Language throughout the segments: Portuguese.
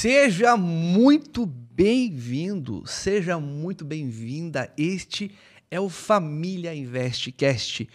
Seja muito bem-vindo, seja muito bem-vinda. Este é o Família Investcast,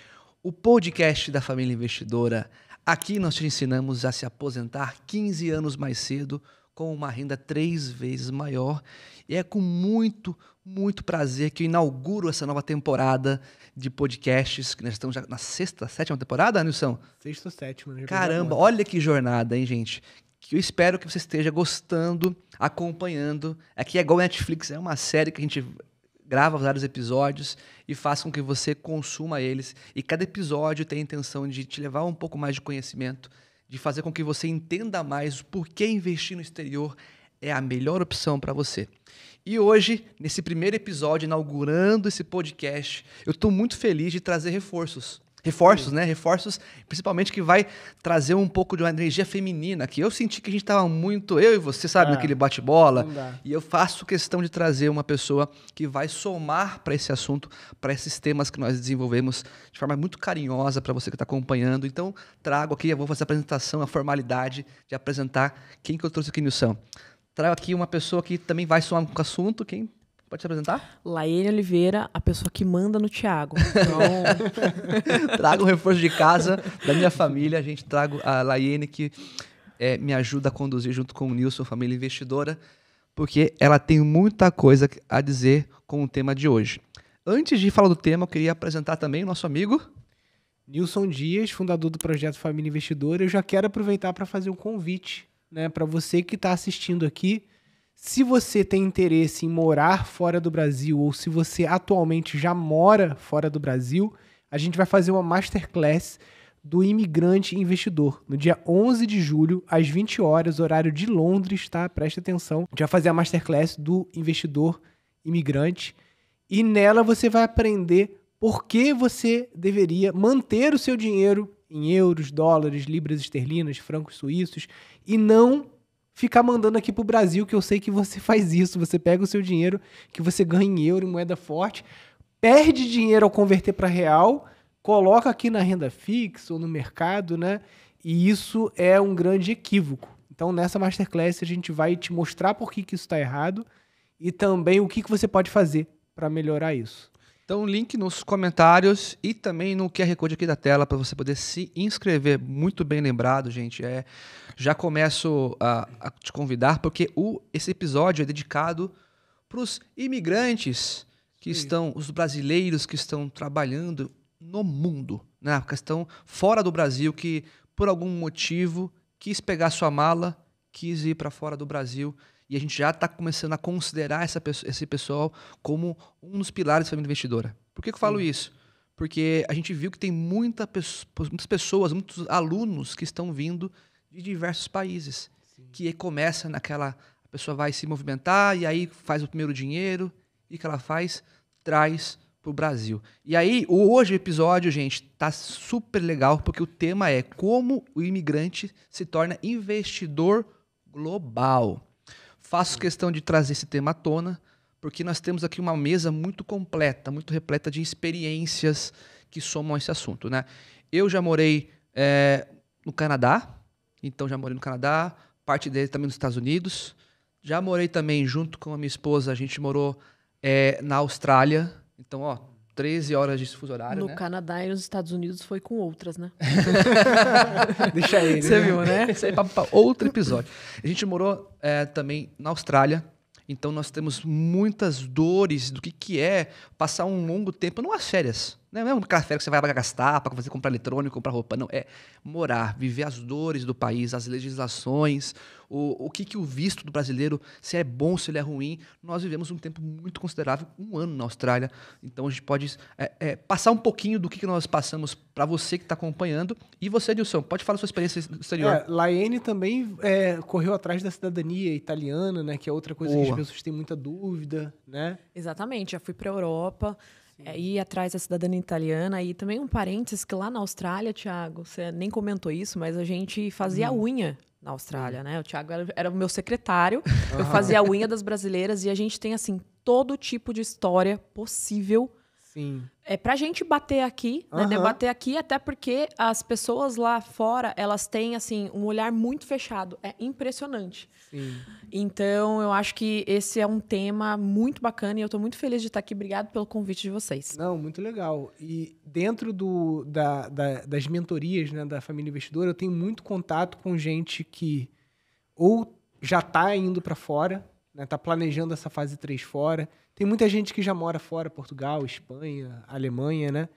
o podcast da família investidora. Aqui nós te ensinamos a se aposentar 15 anos mais cedo com uma renda 3 vezes maior. E é com muito prazer que eu inauguro essa nova temporada de podcasts, que nós estamos já na sexta, sétima temporada, Nilson? Sexta ou sétima. Caramba, olha que jornada, hein, gente? Que eu espero que você esteja gostando, acompanhando. Aqui é igual Netflix, é uma série que a gente grava vários episódios e faz com que você consuma eles. E cada episódio tem a intenção de te levar um pouco mais de conhecimento, de fazer com que você entenda mais o porquê investir no exterior é a melhor opção para você. E hoje, nesse primeiro episódio, inaugurando esse podcast, eu estou muito feliz de trazer reforços, né? Reforços, principalmente, que vai trazer um pouco de uma energia feminina, que eu senti que a gente estava muito... Eu e você, sabe, naquele bate-bola. E eu faço questão de trazer uma pessoa que vai somar para esse assunto, para esses temas que nós desenvolvemos de forma muito carinhosa para você que está acompanhando. Então, trago aqui, eu vou fazer a apresentação, a formalidade de apresentar quem que eu trouxe aqui, Nilson. Trago aqui uma pessoa que também vai somar com o assunto. Quem pode se apresentar? Laiene Oliveira, a pessoa que manda no Thiago. Então... Trago um reforço de casa da minha família. A gente trago a Laiene, que me ajuda a conduzir junto com o Nilson, família investidora, porque ela tem muita coisa a dizer com o tema de hoje. Antes de falar do tema, eu queria apresentar também o nosso amigo... Nilson Dias, fundador do projeto Família Investidora. Eu já quero aproveitar para fazer um convite, né, para você que está assistindo aqui. Se você tem interesse em morar fora do Brasil ou se você atualmente já mora fora do Brasil, a gente vai fazer uma masterclass do Imigrante Investidor no dia 11 de julho, às 20 horas, horário de Londres, tá? Presta atenção. A gente vai fazer a masterclass do Investidor Imigrante e nela você vai aprender por que você deveria manter o seu dinheiro em euros, dólares, libras esterlinas, francos suíços e não ficar mandando aqui pro Brasil, que eu sei que você faz isso. Você pega o seu dinheiro que você ganha em euro, em moeda forte, perde dinheiro ao converter para real, coloca aqui na renda fixa ou no mercado, né? E isso é um grande equívoco. Então, nessa Masterclass, a gente vai te mostrar por que isso está errado e também o que você pode fazer para melhorar isso. Então, link nos comentários e também no QR Code aqui da tela para você poder se inscrever. Muito bem lembrado, gente. Já começo a te convidar porque esse episódio é dedicado para os imigrantes que estão, os brasileiros que estão trabalhando no mundo, né? Que estão fora do Brasil, que por algum motivo quis pegar sua mala, quis ir para fora do Brasil. E a gente já está começando a considerar esse pessoal como um dos pilares da família investidora. Por que eu falo isso? Porque a gente viu que tem muitas pessoas, muitos alunos que estão vindo de diversos países. Que começa naquela... A pessoa vai se movimentar e aí faz o primeiro dinheiro. E o que ela faz? Traz para o Brasil. E aí, hoje o episódio, gente, tá super legal, porque o tema é como o imigrante se torna investidor global. Faço questão de trazer esse tema à tona, porque nós temos aqui uma mesa muito completa, muito repleta de experiências que somam esse assunto, né? Eu já morei no Canadá, então já morei no Canadá, parte dele também nos Estados Unidos. Já morei também, junto com a minha esposa, a gente morou na Austrália. Então, 13 horas de fuso horário, no Canadá e nos Estados Unidos foi com outras, né? Deixa ele. Você viu, né? Isso aí é para outro episódio. A gente morou também na Austrália. Então, nós temos muitas dores do que é passar um longo tempo, não as férias. Não é um café que você vai gastar para fazer comprar eletrônico, comprar roupa. Não, é morar, viver as dores do país, as legislações, o que o visto do brasileiro, se é bom, se ele é ruim. Nós vivemos um tempo muito considerável, 1 ano na Austrália. Então, a gente pode passar um pouquinho do que nós passamos para você que está acompanhando. E você, Nilson, pode falar sua experiência no exterior. Laiene também correu atrás da cidadania italiana, né? Que é outra coisa que as pessoas têm muita dúvida, né? Exatamente, já fui para a Europa, ir atrás da cidadania italiana. E também um parênteses que lá na Austrália, Thiago, você nem comentou isso, mas a gente fazia unha na Austrália, né? O Thiago era o meu secretário, eu fazia a unha das brasileiras e a gente tem, assim, todo tipo de história possível Sim. É pra gente bater aqui, né? Debater aqui, até porque as pessoas lá fora, elas têm, assim, um olhar muito fechado. É impressionante. Sim. Então, eu acho que esse é um tema muito bacana e eu tô muito feliz de estar aqui. Obrigado pelo convite de vocês. Não, muito legal. E dentro das mentorias, né, da Família Investidora, eu tenho muito contato com gente que ou já está indo para fora, né, está planejando essa fase 3 fora. Tem muita gente que já mora fora, Portugal, Espanha, Alemanha, né?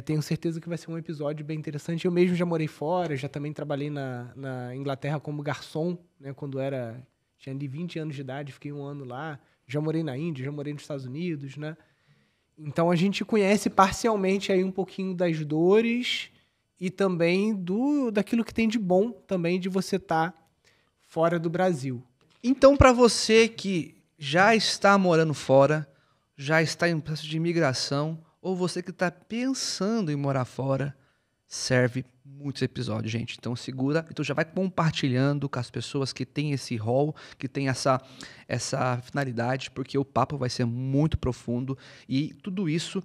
Tenho certeza que vai ser um episódio bem interessante. Eu mesmo já morei fora, já também trabalhei na Inglaterra como garçom, né, quando tinha de 20 anos de idade, fiquei 1 ano lá. Já morei na Índia, já morei nos Estados Unidos, né? Então a gente conhece parcialmente aí um pouquinho das dores e também daquilo que tem de bom também de você estar fora do Brasil. Então, para você que já está morando fora, já está em processo de imigração, ou você que está pensando em morar fora, serve muitos episódios, gente. Então segura, então já vai compartilhando com as pessoas que têm esse rol, que tem essa finalidade, porque o papo vai ser muito profundo e tudo isso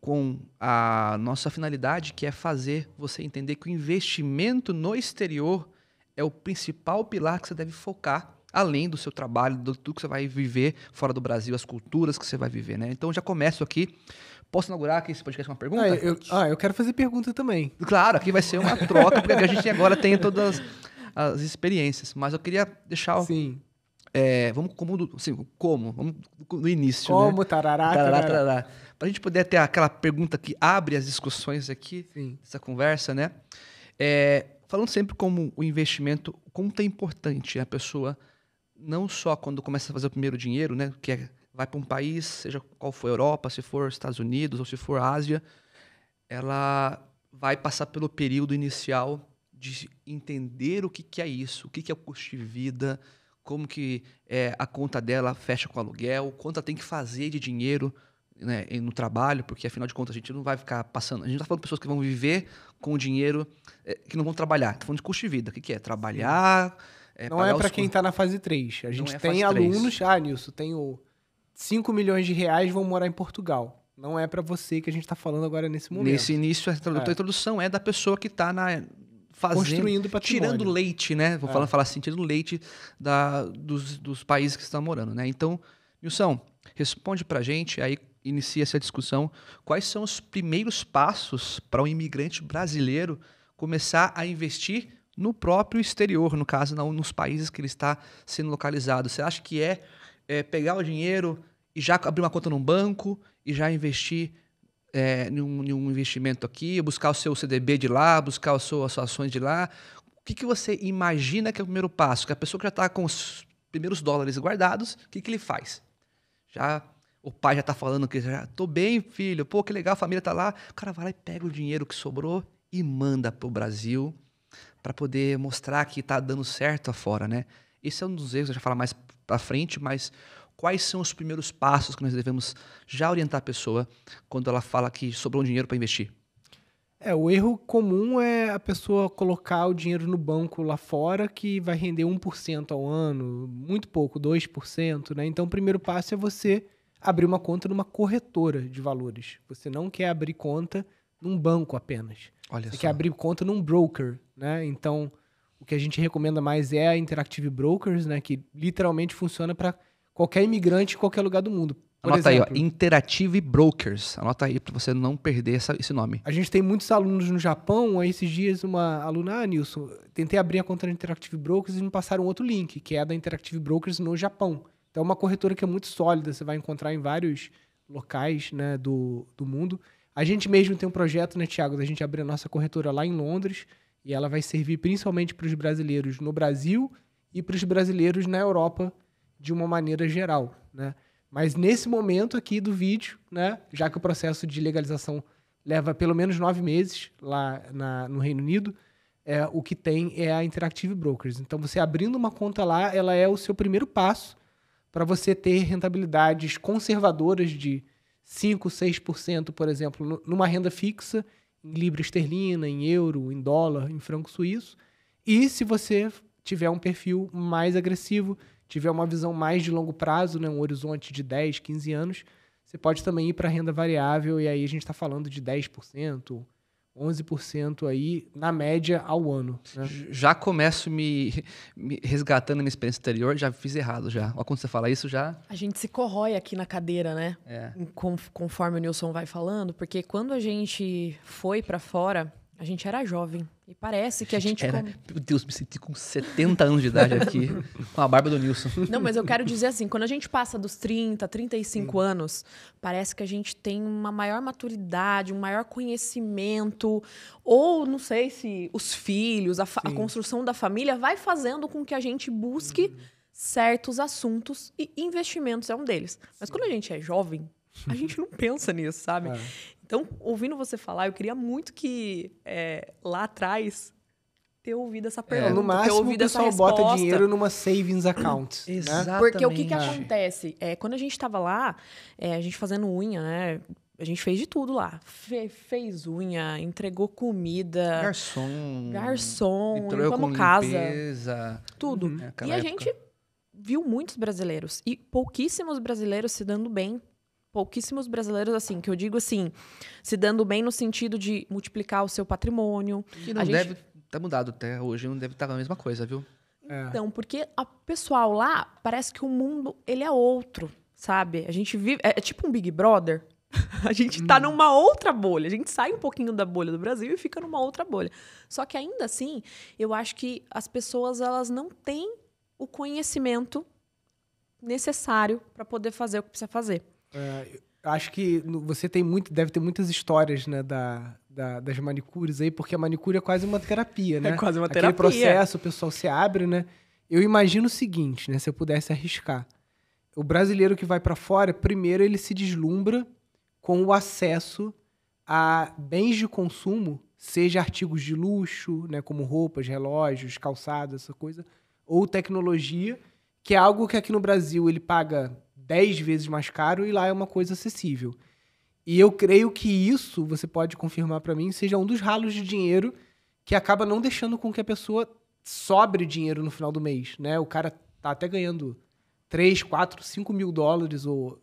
com a nossa finalidade, que é fazer você entender que o investimento no exterior é o principal pilar que você deve focar, além do seu trabalho, do tudo que você vai viver fora do Brasil, as culturas que você vai viver, né? Então já começo aqui. Posso inaugurar aqui esse podcast com uma pergunta? Eu quero fazer pergunta também. Claro, aqui vai ser uma troca, porque a gente agora tem todas as experiências. Mas eu queria deixar... Sim. Vamos Vamos no início, Como, né? tarará. Para a gente poder ter aquela pergunta que abre as discussões aqui, Sim. essa conversa, né? Falando sempre como o investimento, como é importante a pessoa, não só quando começa a fazer o primeiro dinheiro, né? Que vai para um país, seja qual for, Europa, se for Estados Unidos ou se for Ásia, ela vai passar pelo período inicial de entender o que é isso, o que é o custo de vida, como que a conta dela fecha com o aluguel, quanto ela tem que fazer de dinheiro, né, no trabalho, porque afinal de contas a gente não vai ficar passando... A gente não está falando de pessoas que vão viver com o dinheiro, que não vão trabalhar. Está falando de custo de vida. O que é? Trabalhar... Não é para quem está na fase 3. A gente tem alunos... Nilson, tenho 5 milhões de reais, vão morar em Portugal. Não é para você que a gente está falando agora nesse momento. Nesse início, a introdução é da pessoa que está construindo patrimônio. Tirando leite, né? Vou falar assim, tirando leite dos países que estão morando, né? Então, Nilson, responde pra gente, aí inicia essa discussão. Quais são os primeiros passos para um imigrante brasileiro começar a investir no próprio exterior, no caso, nos países que ele está sendo localizado? Você acha que pegar o dinheiro e já abrir uma conta num banco e já investir em um investimento aqui, buscar o seu CDB de lá, buscar as suas ações de lá? O que você imagina que é o primeiro passo? Que a pessoa que já está com os primeiros dólares guardados, o que ele faz? O pai já está falando que já tô bem, filho, pô, que legal, a família está lá. O cara vai lá e pega o dinheiro que sobrou e manda para o Brasil para poder mostrar que está dando certo afora, né? Esse é um dos erros, eu já falo mais para frente, mas quais são os primeiros passos que nós devemos já orientar a pessoa quando ela fala que sobrou um dinheiro para investir? O erro comum é a pessoa colocar o dinheiro no banco lá fora, que vai render 1% ao ano, muito pouco, 2%, né? Então, o primeiro passo é você abrir uma conta numa corretora de valores. Você não quer abrir conta num banco apenas. Você quer abrir conta num broker, né? Então, o que a gente recomenda mais é a Interactive Brokers, né? Que literalmente funciona para qualquer imigrante em qualquer lugar do mundo. Anota aí, Interactive Brokers. Anota aí para você não perder esse nome. A gente tem muitos alunos no Japão. Aí esses dias uma aluna, Nilson, tentei abrir a conta da Interactive Brokers e me passaram outro link, que é a da Interactive Brokers no Japão. Então é uma corretora que é muito sólida, você vai encontrar em vários locais, né, do mundo. A gente mesmo tem um projeto, né, Thiago, da gente abrir a nossa corretora lá em Londres, e ela vai servir principalmente para os brasileiros no Brasil e para os brasileiros na Europa de uma maneira geral, né? Mas nesse momento aqui do vídeo, né, já que o processo de legalização leva pelo menos 9 meses lá no Reino Unido, o que tem é a Interactive Brokers. Então, você abrindo uma conta lá, ela é o seu primeiro passo para você ter rentabilidades conservadoras de 5%, 6%, por exemplo, numa renda fixa, em libra esterlina, em euro, em dólar, em franco suíço. E se você tiver um perfil mais agressivo, tiver uma visão mais de longo prazo, né, um horizonte de 10, 15 anos, você pode também ir para renda variável, e aí a gente está falando de 10%, 11% aí, na média, ao ano. Né? Já começo me resgatando minha experiência anterior, já fiz errado já. Ó, quando você fala isso, já... A gente se corrói aqui na cadeira, né? É. Conforme o Nilson vai falando, porque quando a gente foi pra fora, a gente era jovem. E parece que a gente... Meu Deus, me senti com 70 anos de idade aqui, com a barba do Nilson. Não, mas eu quero dizer assim, quando a gente passa dos 30, 35 anos, parece que a gente tem uma maior maturidade, um maior conhecimento, ou não sei se os filhos, a construção da família vai fazendo com que a gente busque certos assuntos, e investimentos é um deles. Mas quando a gente é jovem, a gente não pensa nisso, sabe? Então, ouvindo você falar, eu queria muito que lá atrás ter ouvido essa pergunta, no máximo, ter ouvido o essa pessoal resposta. bota dinheiro numa savings account. Né? Exatamente. Porque o que acontece? Quando a gente estava lá, a gente fazendo unha, né? A gente fez de tudo lá. Fez unha, entregou comida. Garçom, limpamos casa. Limpeza. Tudo. E a gente viu muitos brasileiros. E pouquíssimos brasileiros se dando bem. Pouquíssimos brasileiros, assim, que eu digo assim, se dando bem no sentido de multiplicar o seu patrimônio. E não deve ter mudado até hoje, não deve estar a mesma coisa, viu? Então, porque o pessoal lá, parece que o mundo, ele é outro, sabe? A gente vive... É tipo um Big Brother. A gente tá numa outra bolha. A gente sai um pouquinho da bolha do Brasil e fica numa outra bolha. Só que ainda assim, eu acho que as pessoas, elas não têm o conhecimento necessário para poder fazer o que precisa fazer. Acho que você deve ter muitas histórias, né, das manicures aí, porque a manicure é quase uma terapia, né? É quase uma terapia. Aquele processo, o pessoal se abre, né? Eu imagino o seguinte, né, se eu pudesse arriscar. O brasileiro que vai para fora, primeiro ele se deslumbra com o acesso a bens de consumo, seja artigos de luxo, né, como roupas, relógios, calçados, essa coisa, ou tecnologia, que é algo que aqui no Brasil ele paga 10 vezes mais caro e lá é uma coisa acessível. E eu creio que isso, você pode confirmar para mim, seja um dos ralos de dinheiro que acaba não deixando com que a pessoa sobre dinheiro no final do mês, né? O cara tá até ganhando 3, 4, 5 mil dólares ou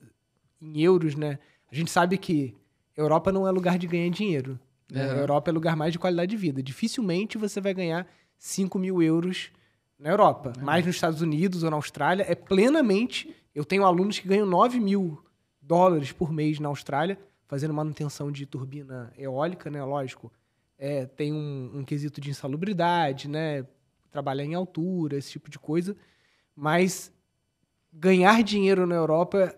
em euros, né? A gente sabe que Europa não é lugar de ganhar dinheiro. Né? A Europa é lugar mais de qualidade de vida. Dificilmente você vai ganhar 5 mil euros na Europa. Mas nos Estados Unidos ou na Austrália é plenamente... Eu tenho alunos que ganham 9 mil dólares por mês na Austrália, fazendo manutenção de turbina eólica, né? Lógico, tem um quesito de insalubridade, né? Trabalhar em altura, esse tipo de coisa. Mas ganhar dinheiro na Europa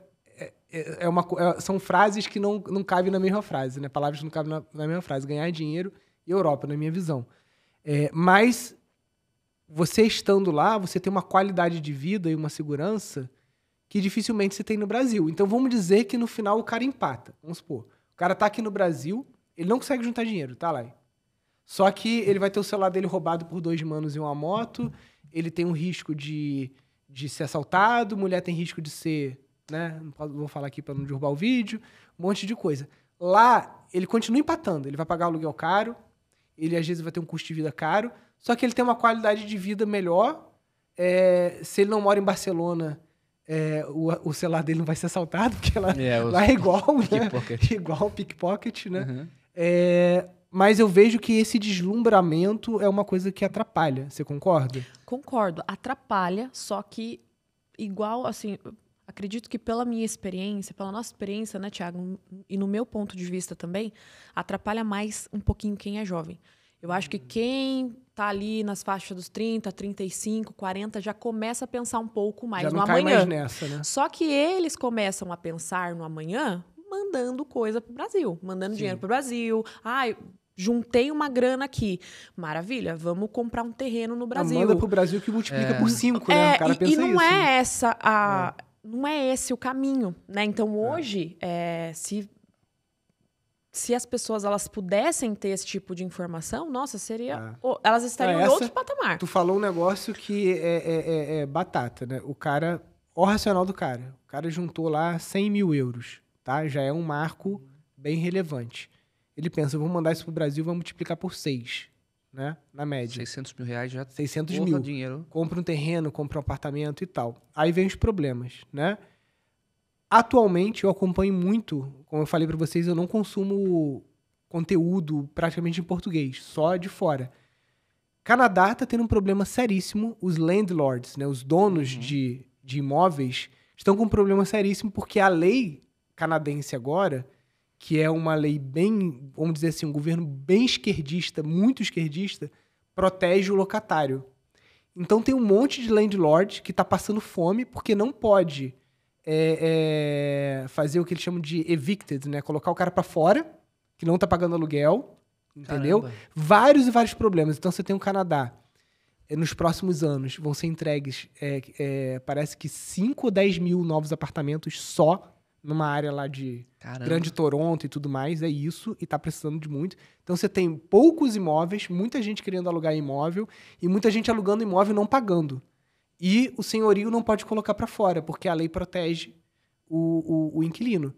são frases que não cabem na mesma frase, né? Palavras que não cabem na mesma frase. Ganhar dinheiro e Europa, na minha visão. Mas você estando lá, você tem uma qualidade de vida e uma segurança que dificilmente você tem no Brasil. Então, vamos dizer que no final o cara empata. Vamos supor. O cara tá aqui no Brasil, ele não consegue juntar dinheiro, tá lá. Só que ele vai ter o celular dele roubado por 2 manos e uma moto, ele tem um risco de ser assaltado, mulher tem risco de ser... né? Não vou falar aqui para não derrubar o vídeo, um monte de coisa. Lá, ele continua empatando. Ele vai pagar aluguel caro, ele às vezes vai ter um custo de vida caro, só que ele tem uma qualidade de vida melhor. Se ele não mora em Barcelona... o celular dele não vai ser assaltado, porque lá é igual, né? Igual pickpocket, né? Uhum. Mas eu vejo que esse deslumbramento é uma coisa que atrapalha. Você concorda? Concordo. Atrapalha, só que igual, assim... Acredito que pela minha experiência, pela nossa experiência, né, Thiago? E no meu ponto de vista também, atrapalha mais um pouquinho quem é jovem. Eu acho que quem tá ali nas faixas dos 30, 35, 40, já começa a pensar um pouco mais já no não cai amanhã. Mais nessa, né? Só que eles começam a pensar no amanhã mandando coisa pro Brasil, mandando dinheiro pro Brasil. Juntei uma grana aqui. Maravilha, vamos comprar um terreno no Brasil. Manda pro Brasil que multiplica por 5, né? O cara pensa e não isso. É essa não é esse o caminho, né? Então, hoje, se as pessoas elas pudessem ter esse tipo de informação, nossa, seria... elas estariam em outro patamar. Tu falou um negócio que é batata, né? O cara... O racional do cara. O cara juntou lá 100 mil euros, tá? Já é um marco bem relevante. Ele pensa, vou mandar isso pro Brasil, vou multiplicar por 6, né? Na média. 600 mil reais já... 600 mil. Dinheiro. Compra um terreno, compra um apartamento e tal. Aí vem os problemas, né? Atualmente, eu acompanho muito, como eu falei para vocês, eu não consumo conteúdo praticamente em português, só de fora. Canadá está tendo um problema seríssimo. Os landlords, né, os donos de imóveis, estão com um problema seríssimo porque a lei canadense agora, que é uma lei bem, vamos dizer assim, um governo bem esquerdista, muito esquerdista, protege o locatário. Então tem um monte de landlord que está passando fome porque não pode fazer o que eles chamam de evicted, né? Colocar o cara para fora, que não está pagando aluguel, entendeu? Caramba. Vários e vários problemas. Então você tem o Canadá. Nos próximos anos vão ser entregues, parece que 5 ou 10 mil novos apartamentos só numa área lá de Caramba. Grande Toronto e tudo mais. É isso, e tá precisando de muito. Então você tem poucos imóveis, muita gente querendo alugar imóvel e muita gente alugando imóvel e não pagando. E o senhorio não pode colocar para fora, porque a lei protege o inquilino.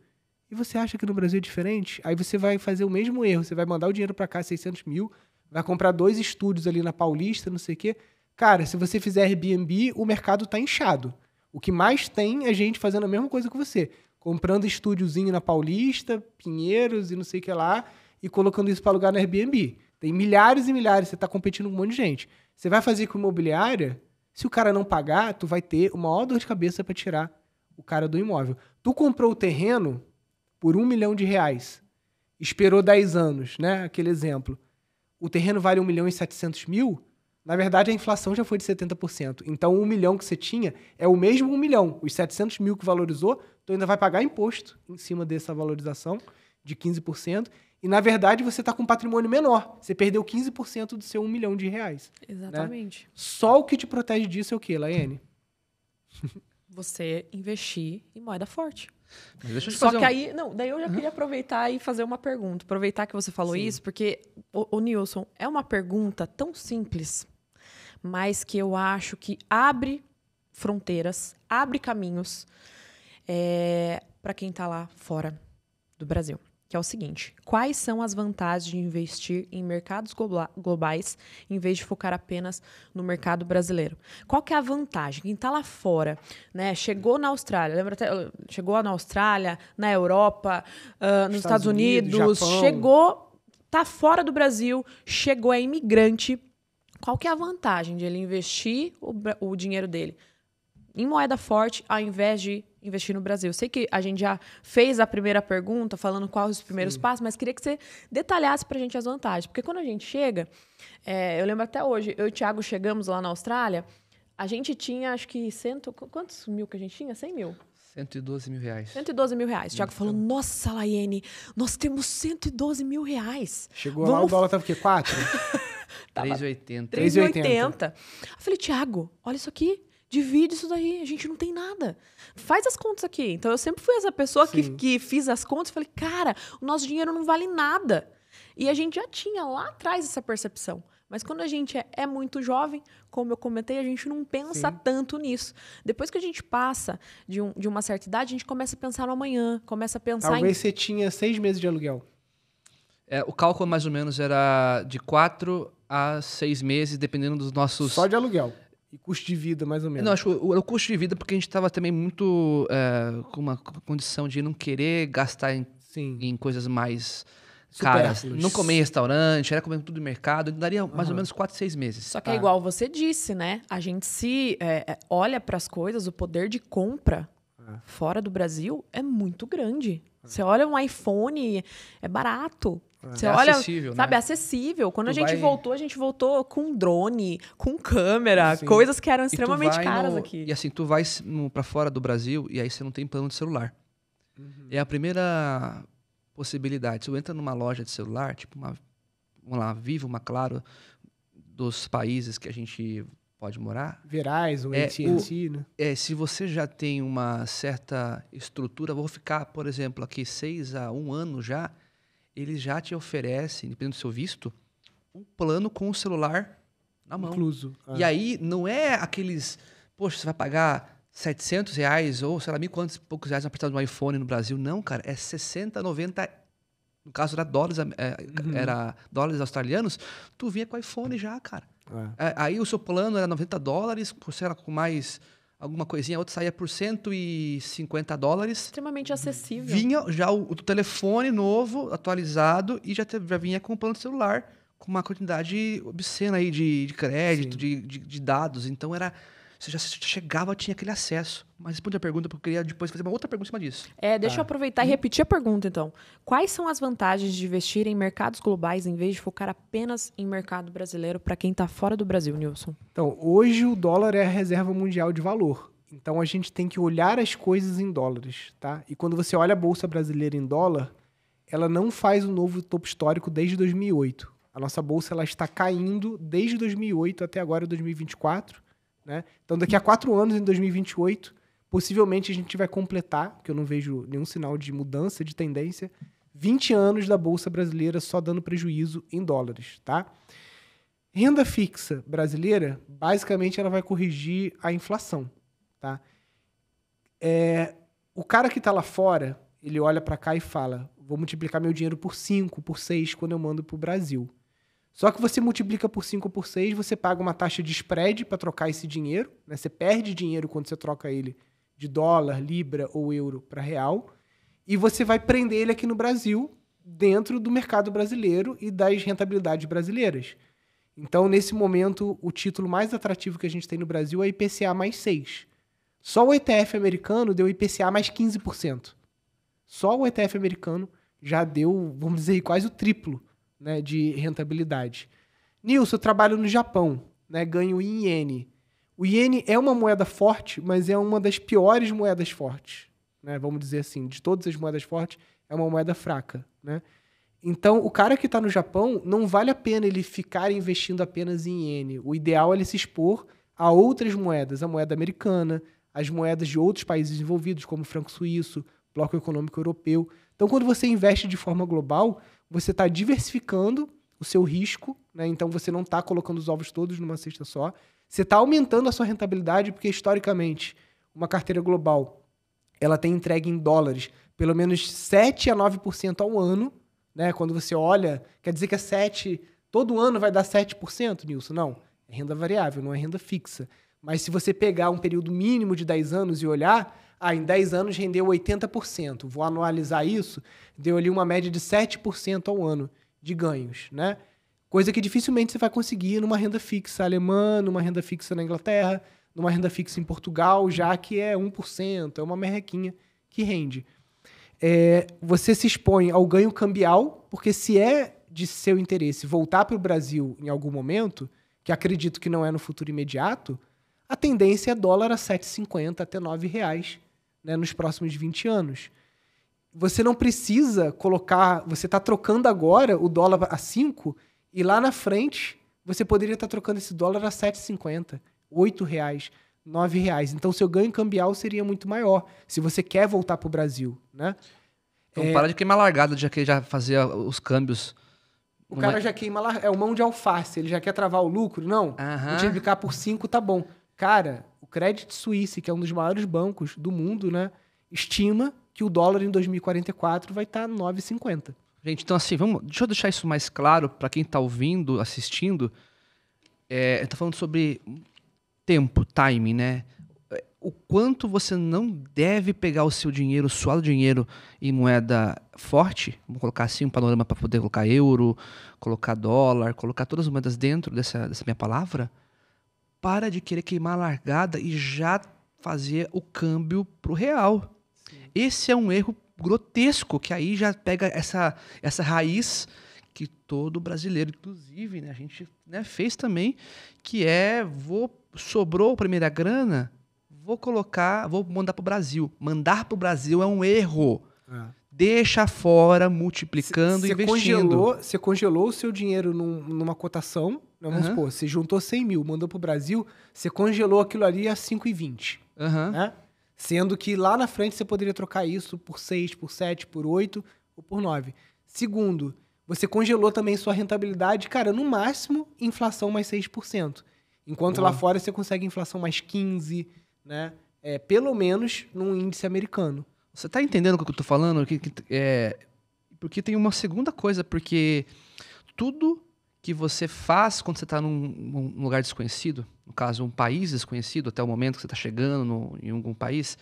E você acha que no Brasil é diferente? Aí você vai fazer o mesmo erro. Você vai mandar o dinheiro para cá, 600 mil, vai comprar 2 estúdios ali na Paulista, não sei o quê. Cara, se você fizer Airbnb, o mercado tá inchado. O que mais tem é gente fazendo a mesma coisa que você. Comprando estúdiozinho na Paulista, Pinheiros e não sei o que lá, e colocando isso para alugar no Airbnb. Tem milhares e milhares, você tá competindo com um monte de gente. Você vai fazer com imobiliária, se o cara não pagar, tu vai ter uma maior dor de cabeça para tirar o cara do imóvel. Tu comprou o terreno por R$1 milhão, esperou 10 anos, né? Aquele exemplo. O terreno vale 1.700.000, na verdade a inflação já foi de 70%. Então o 1 milhão que você tinha é o mesmo 1 milhão. Os 700 mil que valorizou, tu ainda vai pagar imposto em cima dessa valorização de 15%. E na verdade você está com um patrimônio menor. Você perdeu 15% do seu R$1 milhão. Exatamente. Né? Só o que te protege disso é o quê, Laiane? Você investir em moeda forte. Mas deixa eu te Só fazer que aí, não, daí eu já queria aproveitar e fazer uma pergunta. Aproveitar que você falou Sim. isso, porque, o Nilson, é uma pergunta tão simples, mas que eu acho que abre fronteiras, abre caminhos para quem está lá fora do Brasil. Que é o seguinte: quais são as vantagens de investir em mercados globais em vez de focar apenas no mercado brasileiro? Qual que é a vantagem? Quem está lá fora, né, chegou na Austrália, lembra até, chegou na Austrália, na Europa, nos Estados Unidos, Japão. chegou, tá fora do Brasil, chegou, é imigrante. Qual que é a vantagem de ele investir o dinheiro dele em moeda forte, ao invés de investir no Brasil? Sei que a gente já fez a primeira pergunta, falando quais os primeiros passos, mas queria que você detalhasse pra gente as vantagens. Porque quando a gente chega, eu lembro até hoje, eu e o Thiago chegamos lá na Austrália, a gente tinha, acho que, quantos mil que a gente tinha? 100 mil. 112 mil reais. 112 mil reais. O Thiago falou, nossa, Laiane, nós temos 112 mil reais. Chegou lá, o dólar tava o quê? 4? 3,80. 3,80. Eu falei, Thiago, olha isso aqui. Divide isso daí, a gente não tem nada. Faz as contas aqui. Então, eu sempre fui essa pessoa que fiz as contas e falei, cara, o nosso dinheiro não vale nada. E a gente já tinha lá atrás essa percepção. Mas quando a gente é muito jovem, como eu comentei, a gente não pensa tanto nisso. Depois que a gente passa de uma certa idade, a gente começa a pensar no amanhã, começa a pensar Talvez você tinha 6 meses de aluguel. O cálculo mais ou menos era de 4 a 6 meses, dependendo dos nossos... Só de aluguel. E custo de vida, mais ou menos. Não, acho que o custo de vida, porque a gente estava também muito com uma condição de não querer gastar em coisas mais caras. Supérfluos. Não comer em restaurante, era comer tudo no mercado. Daria mais ou menos 4, 6 meses. Só que é igual você disse, né? A gente se olha para as coisas, o poder de compra fora do Brasil é muito grande. Você olha um iPhone, é barato. Você olha, acessível, sabe, né? acessível. Quando Tu a gente voltou com drone, com câmera, Sim. coisas que eram E tu extremamente vai caras aqui. E assim, tu vai pra fora do Brasil e aí você não tem plano de celular. É a primeira possibilidade. Se eu entro numa loja de celular, tipo vamos lá, Vivo, uma Claro, dos países que a gente pode morar. Verizon, AT&T, né? Se você já tem uma certa estrutura, vou ficar, por exemplo, aqui 6 a 1 ano já, eles já te oferecem, dependendo do seu visto, um plano com o celular na mão. Incluso. E aí, não é aqueles... Poxa, você vai pagar R$700 ou, sei lá, mil quantos poucos reais na partida do iPhone no Brasil. Não, cara, é 60, 90... No caso, era dólares australianos. Tu vinha com o iPhone já, cara. Aí o seu plano era $90, sei lá, com mais alguma coisinha, outra saía por $150. Extremamente acessível. Vinha já o telefone novo, atualizado, e já vinha com um plano de celular com uma quantidade obscena aí de crédito, de dados. Então você já chegava, tinha aquele acesso. Mas responde a pergunta, porque eu queria depois fazer uma outra pergunta em cima disso. Deixa eu aproveitar e repetir a pergunta, então. Quais são as vantagens de investir em mercados globais em vez de focar apenas em mercado brasileiro para quem está fora do Brasil, Nilson? Então, hoje o dólar é a reserva mundial de valor. Então, a gente tem que olhar as coisas em dólares, tá? E quando você olha a Bolsa Brasileira em dólar, ela não faz um novo topo histórico desde 2008. A nossa Bolsa ela está caindo desde 2008 até agora, 2024. Né? Então, daqui a 4 anos, em 2028, possivelmente a gente vai completar, porque eu não vejo nenhum sinal de mudança de tendência, 20 anos da Bolsa Brasileira só dando prejuízo em dólares. Tá? Renda fixa brasileira, basicamente, ela vai corrigir a inflação. Tá? O cara que está lá fora, ele olha para cá e fala, vou multiplicar meu dinheiro por 5, por 6, quando eu mando para o Brasil. Só que você multiplica por 5 ou por 6, você paga uma taxa de spread para trocar esse dinheiro. Né? Você perde dinheiro quando você troca ele de dólar, libra ou euro para real. E você vai prender ele aqui no Brasil, dentro do mercado brasileiro e das rentabilidades brasileiras. Então, nesse momento, o título mais atrativo que a gente tem no Brasil é IPCA mais 6. Só o ETF americano deu IPCA mais 15%. Só o ETF americano já deu, vamos dizer, quase o triplo, né, de rentabilidade. Nilson, eu trabalho no Japão, né, ganho em iene. O iene é uma moeda forte, mas é uma das piores moedas fortes. Né, vamos dizer assim, de todas as moedas fortes, é uma moeda fraca. Né? Então, o cara que está no Japão, não vale a pena ele ficar investindo apenas em iene. O ideal é ele se expor a outras moedas, a moeda americana, as moedas de outros países desenvolvidos, como o franco suíço, bloco econômico europeu. Então, quando você investe de forma global, você está diversificando o seu risco, né? Então você não está colocando os ovos todos numa cesta só. Você está aumentando a sua rentabilidade, porque historicamente uma carteira global ela tem entregue em dólares pelo menos 7 a 9% ao ano. Né? Quando você olha, quer dizer que é 7%, todo ano vai dar 7%, Nilson? Não, é renda variável, não é renda fixa. Mas se você pegar um período mínimo de 10 anos e olhar, em 10 anos rendeu 80%. Vou anualizar isso, deu ali uma média de 7% ao ano de ganhos, né? Coisa que dificilmente você vai conseguir numa renda fixa alemã, numa renda fixa na Inglaterra, numa renda fixa em Portugal, já que é 1%, é uma merrequinha que rende. Você se expõe ao ganho cambial, porque se é de seu interesse voltar para o Brasil em algum momento, que acredito que não é no futuro imediato, a tendência é dólar a 7,50 até R$9, né, nos próximos 20 anos. Você não precisa colocar... Você está trocando agora o dólar a 5 e lá na frente você poderia estar trocando esse dólar a 7,50, R$8, R$9. Então, seu ganho cambial seria muito maior, se você quer voltar para o Brasil. Né? Então, para de queimar largada, já que já fazia os câmbios. O cara já queima largada. É o mão de alface, ele já quer travar o lucro. Não, multiplicar por 5 tá bom. Cara, o Credit Suisse, que é um dos maiores bancos do mundo, né, estima que o dólar em 2044 vai estar 9,50. Gente, então assim, deixa eu deixar isso mais claro para quem está ouvindo, assistindo. Tá falando sobre tempo, timing, né? O quanto você não deve pegar o seu dinheiro, o suado dinheiro em moeda forte. Vamos colocar assim um panorama para poder colocar euro, colocar dólar, colocar todas as moedas dentro dessa minha palavra. Para de querer queimar a largada e já fazer o câmbio pro real. Sim. Esse é um erro grotesco, que aí já pega essa raiz que todo brasileiro, inclusive, né, a gente, né, fez também, que sobrou a primeira grana, vou mandar pro Brasil. Mandar pro Brasil é um erro. Deixa fora, multiplicando e investindo. Você congelou o seu dinheiro numa cotação, né? Vamos supor, você juntou 100 mil, mandou pro Brasil, você congelou aquilo ali a 5,20. Né? Sendo que lá na frente você poderia trocar isso por 6, por 7, por 8 ou por 9. Segundo, você congelou também sua rentabilidade, cara, no máximo, inflação mais 6%. Enquanto lá fora você consegue inflação mais 15%, né? Pelo menos num índice americano. Você está entendendo o que eu estou falando? Porque tem uma segunda coisa, porque tudo que você faz quando você está num lugar desconhecido, no caso, um país desconhecido, até o momento que você está chegando em algum país,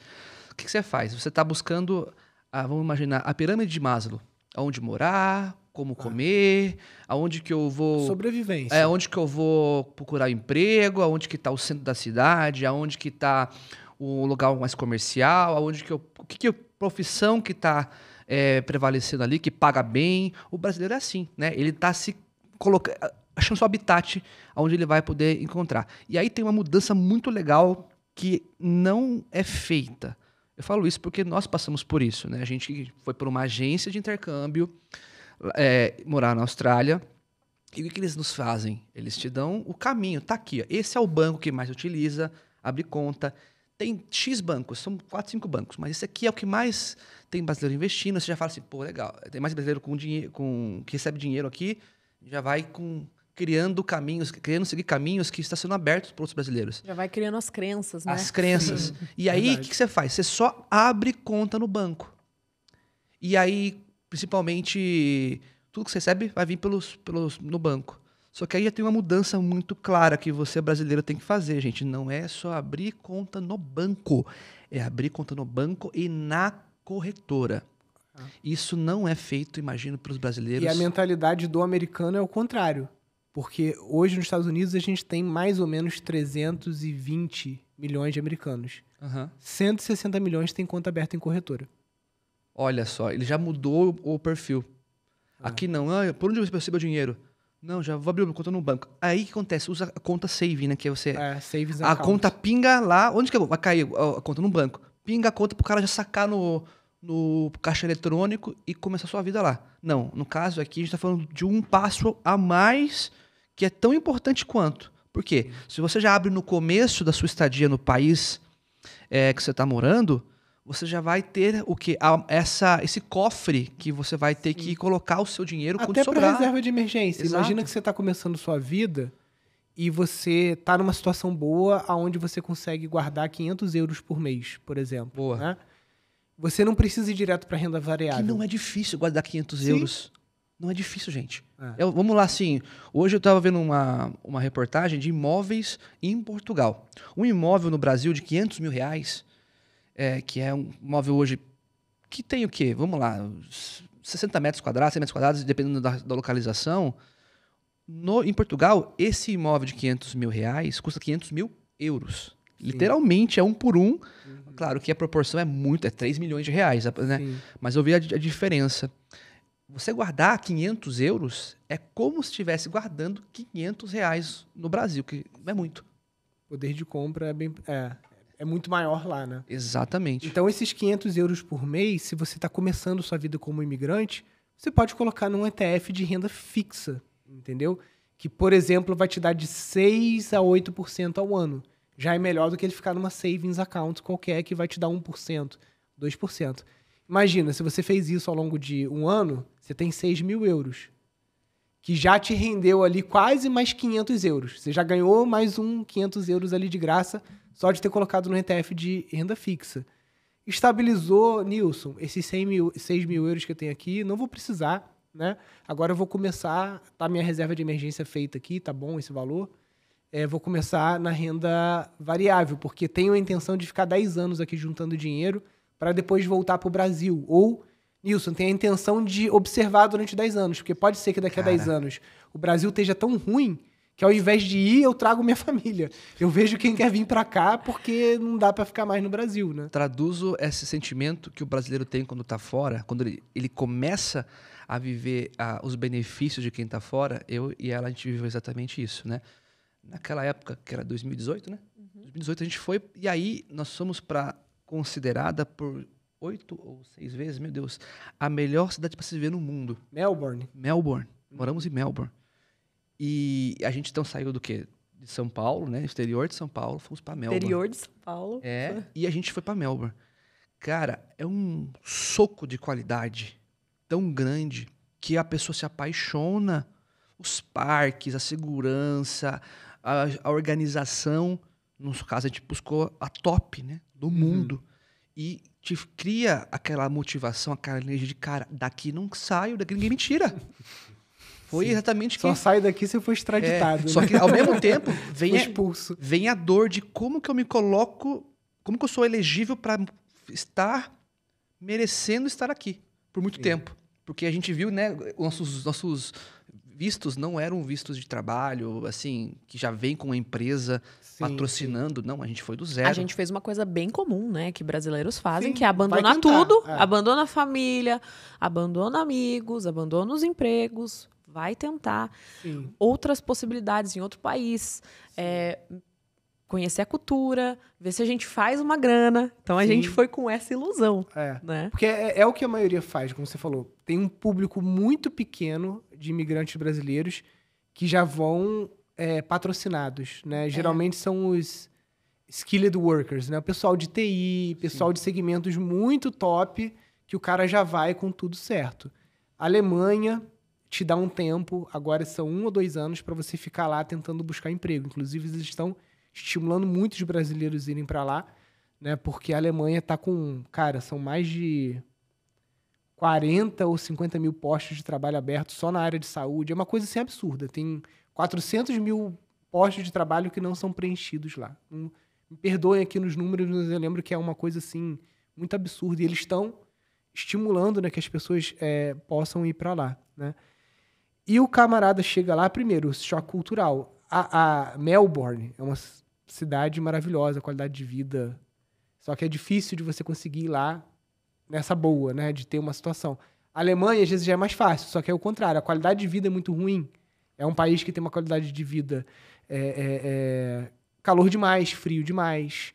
o que você faz? Você está buscando, vamos imaginar, a pirâmide de Maslow. Aonde morar, como comer, aonde que eu vou... Sobrevivência. Aonde que eu vou procurar emprego, aonde que está o centro da cidade, aonde que está o lugar mais comercial, aonde que que profissão que está prevalecendo ali, que paga bem. O brasileiro é assim, né? Ele está se achando seu habitat onde ele vai poder encontrar. E aí tem uma mudança muito legal que não é feita. Eu falo isso porque nós passamos por isso, né? A gente foi por uma agência de intercâmbio, morar na Austrália. E o que eles nos fazem? Eles te dão o caminho. Tá aqui, ó. Esse é o banco que mais utiliza, abre conta. Tem X bancos, são 4, 5 bancos, mas esse aqui é o que mais tem brasileiro investindo. Você já fala assim, pô, legal, tem mais brasileiro que recebe dinheiro aqui, já vai querendo seguir caminhos que estão sendo abertos para outros brasileiros. Já vai criando as crenças, né? As crenças. E aí, o que você faz? Você só abre conta no banco. E aí, principalmente, tudo que você recebe vai vir no banco. Só que aí já tem uma mudança muito clara que você, brasileiro, tem que fazer, gente. Não é só abrir conta no banco. É abrir conta no banco e na corretora. Isso não é feito, imagino, para os brasileiros. E a mentalidade do americano é o contrário. Porque hoje nos Estados Unidos a gente tem mais ou menos 320 milhões de americanos. 160 milhões têm conta aberta em corretora. Olha só, ele já mudou o perfil. Aqui não. Por onde eu recebo o dinheiro? Não, já vou abrir uma conta no banco. Aí o que acontece? Usa a conta saving, né? Que é você... savings a account. Conta pinga lá... Onde que vai cair a conta? No banco. Pinga a conta pro cara já sacar no caixa eletrônico e começar a sua vida lá. Não, no caso aqui a gente tá falando de um passo a mais que é tão importante quanto. Por quê? Se você já abre no começo da sua estadia no país que você tá morando, você já vai ter o quê? Esse cofre que você vai ter que colocar o seu dinheiro quando sobrar. Até para reserva de emergência. Exato. Imagina que você está começando sua vida e você está numa situação boa onde você consegue guardar 500 euros por mês, por exemplo. Boa. Né? Você não precisa ir direto para renda variável. Que não é difícil guardar 500 euros. Não é difícil, gente. Vamos lá, assim. Hoje eu estava vendo uma reportagem de imóveis em Portugal. Um imóvel no Brasil de 500 mil reais... que é um imóvel hoje que tem o quê? Vamos lá, 60 metros quadrados, 100 metros quadrados, dependendo da localização. Em Portugal, esse imóvel de 500 mil reais custa 500 mil euros. Sim. Literalmente, é 1 por 1. Claro que a proporção é 3 milhões de reais, né? Mas eu vi a diferença. Você guardar 500 euros é como se estivesse guardando 500 reais no Brasil, que não é muito. O poder de compra é muito maior lá, né? Exatamente. Então, esses 500 euros por mês, se você está começando sua vida como imigrante, você pode colocar num ETF de renda fixa, entendeu? Que, por exemplo, vai te dar de 6% a 8% ao ano. Já é melhor do que ele ficar numa savings account qualquer que vai te dar 1%, 2%. Imagina, se você fez isso ao longo de um ano, você tem 6 mil euros, que já te rendeu ali quase mais 500 euros. Você já ganhou mais 500 euros ali de graça, só de ter colocado no ETF de renda fixa. Estabilizou, Nilson, esses 6 mil euros que eu tenho aqui, não vou precisar, né? Agora eu vou começar, tá minha reserva de emergência feita aqui, tá bom esse valor? Vou começar na renda variável, porque tenho a intenção de ficar 10 anos aqui juntando dinheiro para depois voltar para o Brasil. Ou, Nilson, tem a intenção de observar durante 10 anos, porque pode ser que daqui a 10 anos o Brasil esteja tão ruim que ao invés de ir, eu trago minha família. Eu vejo quem quer vir para cá porque não dá para ficar mais no Brasil, né? Traduzo esse sentimento que o brasileiro tem quando está fora, quando ele começa a viver os benefícios de quem está fora. Eu e ela, a gente viveu exatamente isso, né? Naquela época, que era 2018, né? 2018 a gente foi, e aí nós fomos considerada por 8 ou 6 vezes, meu Deus, a melhor cidade para se viver no mundo. Melbourne. Moramos em Melbourne. E a gente então saiu do quê? De São Paulo, né? Exterior de São Paulo, fomos para Melbourne. Interior de São Paulo. E a gente foi para Melbourne. Cara, é um soco de qualidade tão grande que a pessoa se apaixona. Os parques, a segurança, a organização. No nosso caso, a gente buscou a top, né, do mundo. E te cria aquela motivação, aquela energia de, cara, daqui não saio, daqui ninguém me tira. Foi Sim. exatamente Só que... sai daqui se for extraditado. Só né? que, ao mesmo tempo, Foi expulso. vem a dor de como que eu me coloco, como que eu sou elegível para estar merecendo estar aqui por muito Sim. tempo. Porque a gente viu, né, nossos vistos não eram vistos de trabalho, assim, que já vem com a empresa Sim, patrocinando. Não, a gente foi do zero. A gente fez uma coisa bem comum, né? Que brasileiros fazem, Sim, que é abandonar vai tentar, tudo, é. abandona a família, abandona amigos, abandona os empregos, vai tentar Sim. outras possibilidades em outro país, conhecer a cultura, ver se a gente faz uma grana. Então a Sim. gente foi com essa ilusão, É. né? Porque é o que a maioria faz, como você falou. Tem um público muito pequeno de imigrantes brasileiros que já vão patrocinados, né? Geralmente são os skilled workers, né? O pessoal de TI, pessoal de segmentos muito top, que o cara já vai com tudo certo. A Alemanha te dá um tempo, agora são 1 ou 2 anos para você ficar lá tentando buscar emprego. Inclusive, eles estão estimulando muitos brasileiros irem para lá, né? Porque a Alemanha tá com, cara, são mais de 40 ou 50 mil postos de trabalho abertos só na área de saúde. É uma coisa assim absurda. Tem 400 mil postos de trabalho que não são preenchidos lá. Me perdoem aqui nos números, mas eu lembro que é uma coisa assim muito absurda. E eles estão estimulando, né, que as pessoas possam ir para lá, né? E o camarada chega lá, primeiro, choque cultural. A Melbourne é uma cidade maravilhosa, qualidade de vida. Só que é difícil de você conseguir ir lá nessa boa, né? De ter uma situação. A Alemanha, às vezes, já é mais fácil, só que é o contrário. A qualidade de vida é muito ruim. É um país que tem uma qualidade de vida calor demais, frio demais.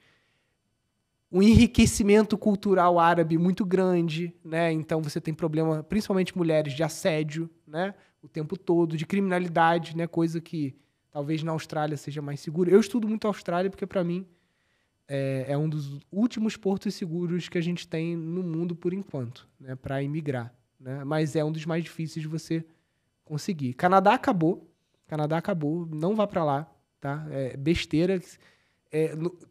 Um enriquecimento cultural árabe muito grande, né? Então você tem problema, principalmente mulheres, de assédio, né? O tempo todo, de criminalidade, né? Coisa que talvez na Austrália seja mais segura. Eu estudo muito a Austrália porque, para mim, é um dos últimos portos seguros que a gente tem no mundo por enquanto, né? Para imigrar, né? Mas é um dos mais difíceis de você conseguir. Canadá acabou, não vá para lá, tá? É besteira.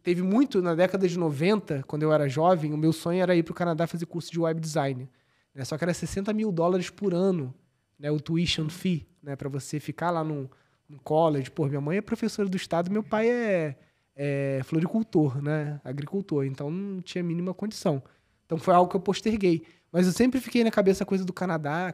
Teve muito na década de 90, quando eu era jovem, o meu sonho era ir para o Canadá fazer curso de web design, né? Só que era $60 mil por ano, né? O tuition fee, né? Para você ficar lá no college. Pô, minha mãe é professora do estado, meu pai é floricultor, né? Agricultor, então não tinha a mínima condição. Então foi algo que eu posterguei. Mas eu sempre fiquei na cabeça a coisa do Canadá.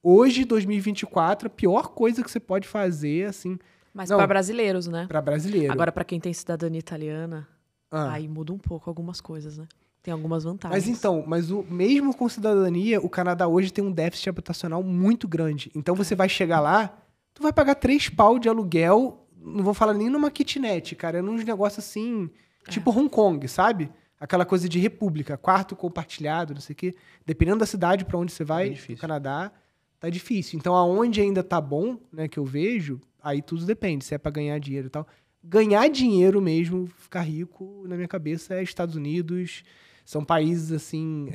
Hoje, 2024, a pior coisa que você pode fazer, assim... Mas para brasileiros, né? Para brasileiro. Agora, para quem tem cidadania italiana, aí muda um pouco algumas coisas, né? Tem algumas vantagens. Mas mesmo com cidadania, o Canadá hoje tem um déficit habitacional muito grande. Então você vai chegar lá, tu vai pagar 3 pau de aluguel, não vou falar nem numa kitnet, cara, é num negócio assim, tipo Hong Kong, sabe? Aquela coisa de república, quarto compartilhado, não sei o quê. Dependendo da cidade para onde você vai, no Canadá, tá difícil. Então, aonde ainda tá bom, né, que eu vejo, aí tudo depende, se é para ganhar dinheiro e tal. Ganhar dinheiro mesmo, ficar rico, na minha cabeça, é Estados Unidos. São países, assim,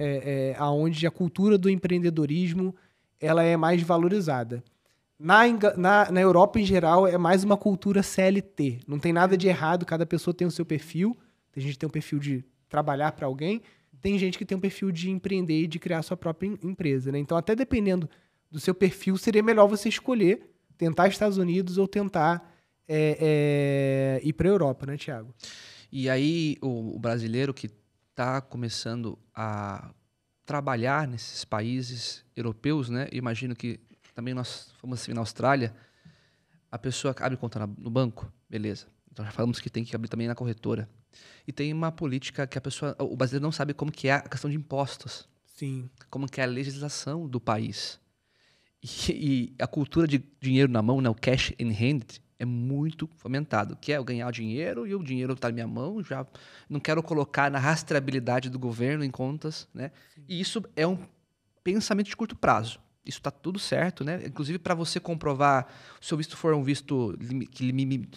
onde a cultura do empreendedorismo ela é mais valorizada. Na Europa, em geral, é mais uma cultura CLT. Não tem nada de errado, cada pessoa tem o seu perfil. Tem gente que tem um perfil de trabalhar para alguém, tem gente que tem um perfil de empreender e de criar sua própria empresa, né? Então, até dependendo do seu perfil, seria melhor você escolher tentar Estados Unidos ou tentar ir para a Europa, né, Thiago? E aí, o brasileiro que está começando a trabalhar nesses países europeus, né? Imagino que também nós fomos assim na Austrália, a pessoa abre conta no banco, beleza. Então já falamos que tem que abrir também na corretora. E tem uma política que o brasileiro não sabe como que é a questão de impostos. Sim. Como que é a legislação do país. E a cultura de dinheiro na mão, né, o cash in hand, é muito fomentado. Que é eu ganhar o dinheiro e o dinheiro está na minha mão, já não quero colocar na rastreabilidade do governo em contas, né? E isso é um pensamento de curto prazo. Isso está tudo certo, né? Inclusive, para você comprovar, se o seu visto for um visto que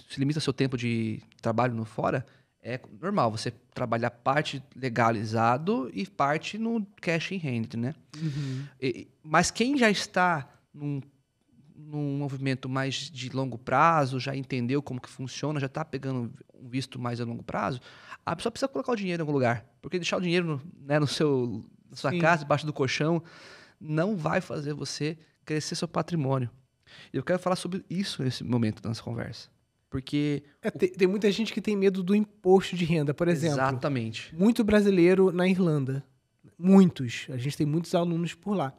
se limita ao seu tempo de trabalho no fora, é normal você trabalhar parte legalizado e parte no cash in hand, né? Uhum. Mas quem já está num movimento mais de longo prazo, já entendeu como que funciona, já está pegando um visto mais a longo prazo, a pessoa precisa colocar o dinheiro em algum lugar. Porque deixar o dinheiro na sua casa, debaixo do colchão, não vai fazer você crescer seu patrimônio. E eu quero falar sobre isso nesse momento da nossa conversa. Porque... Tem muita gente que tem medo do imposto de renda, por exemplo. Exatamente. Muito brasileiro na Irlanda. Muitos. A gente tem muitos alunos por lá.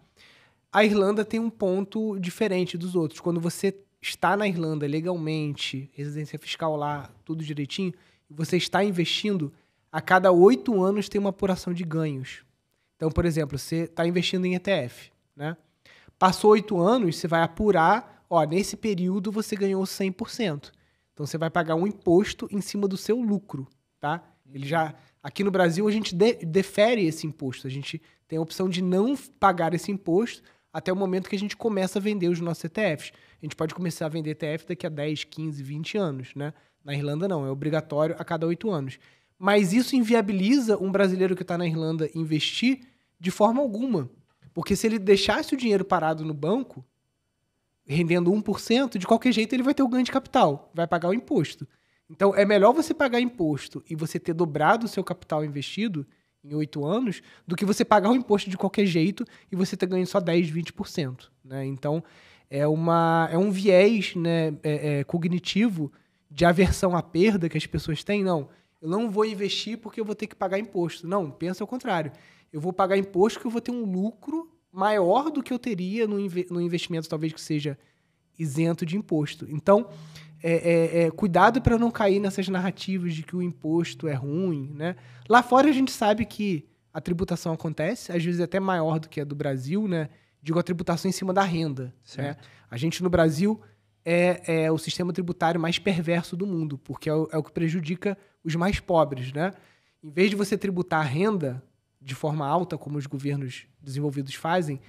A Irlanda tem um ponto diferente dos outros. Quando você está na Irlanda legalmente, residência fiscal lá, tudo direitinho, e você está investindo, a cada 8 anos tem uma apuração de ganhos. Então, por exemplo, você está investindo em ETF, né? Passou 8 anos, você vai apurar, nesse período você ganhou 100%. Então, você vai pagar um imposto em cima do seu lucro, tá? Aqui no Brasil, a gente defere esse imposto. A gente tem a opção de não pagar esse imposto até o momento que a gente começa a vender os nossos ETFs. A gente pode começar a vender ETF daqui a 10, 15, 20 anos, né? Na Irlanda, não. É obrigatório a cada 8 anos. Mas isso inviabiliza um brasileiro que está na Irlanda investir de forma alguma. Porque se ele deixasse o dinheiro parado no banco, rendendo 1%, de qualquer jeito ele vai ter o ganho de capital, vai pagar o imposto. Então, é melhor você pagar imposto e você ter dobrado o seu capital investido em 8 anos do que você pagar o imposto de qualquer jeito e você ter ganho só 10, 20%. Né? Então, é um viés, né, cognitivo de aversão à perda que as pessoas têm. Não, eu não vou investir porque eu vou ter que pagar imposto. Não, pensa ao contrário. Eu vou pagar imposto porque eu vou ter um lucro maior do que eu teria no investimento, talvez que seja isento de imposto. Então, cuidado para não cair nessas narrativas de que o imposto é ruim, né? Lá fora a gente sabe que a tributação acontece, às vezes até maior do que a do Brasil, né? Digo, a tributação em cima da renda. Né? A gente no Brasil é o sistema tributário mais perverso do mundo, porque é o que prejudica os mais pobres, né? Em vez de você tributar a renda de forma alta, como os governos desenvolvidos fazem,